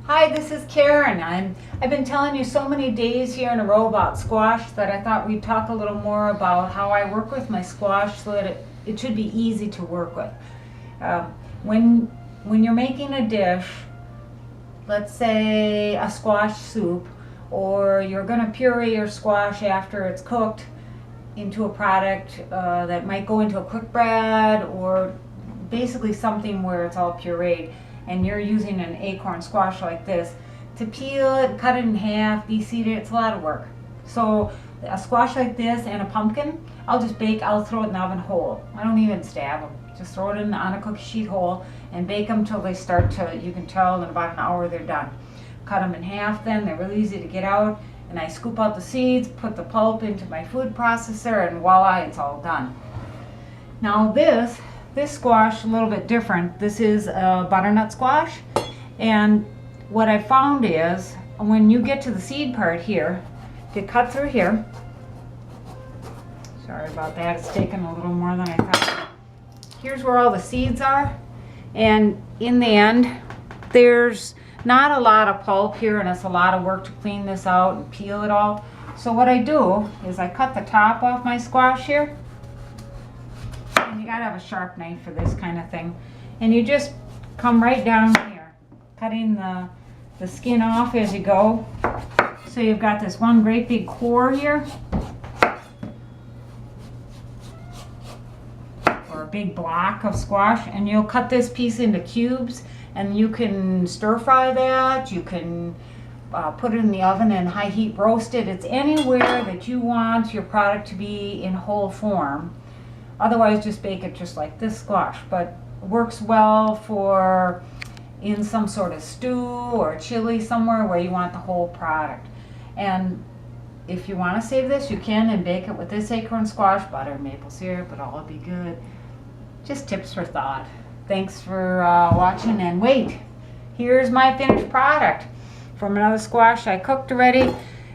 Hi, this is Karen. I've been telling you so many days here in a row about squash that I thought we'd talk a little more about how I work with my squash so that it should be easy to work with. Um, when you're making a dish, let's say a squash soup, or you're going to puree your squash after it's cooked into a product that might go into a quick bread, or basically something where it's all pureed, and you're using an acorn squash like this, to peel it, cut it in half, de-seed it, it's a lot of work. So a squash like this and a pumpkin, I'll throw it in the oven whole. I don't even stab them. Just throw it on a cookie sheet whole and bake them till they start to, you can tell in about an hour they're done. Cut them in half then, they're really easy to get out, and I scoop out the seeds, put the pulp into my food processor, and voila, it's all done. Now this squash, a little bit different. This is a butternut squash, and what I found is when you get to the seed part here, you cut through here. Sorry about that, it's taken a little more than I thought. Here's where all the seeds are, and in the end there's not a lot of pulp here, and it's a lot of work to clean this out and peel it all. So what I do is I cut the top off my squash here. And you gotta have a sharp knife for this kind of thing. And you just come right down here, cutting the skin off as you go. So you've got this one great big core here, or a big block of squash, and you'll cut this piece into cubes, and you can stir fry that. You can put it in the oven and high heat roast it. It's anywhere that you want your product to be in whole form. Otherwise, just bake it just like this squash, but works well for in some sort of stew or chili somewhere where you want the whole product. And if you want to save this, you can, and bake it with this acorn squash, butter, maple syrup, it'll all be good. Just tips for thought. Thanks for watching, and wait, here's my finished product from another squash I cooked already,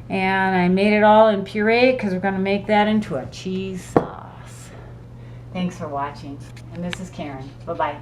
and I made it all in puree because we're going to make that into a cheese sauce. Thanks for watching, and this is Karen. Bye-bye.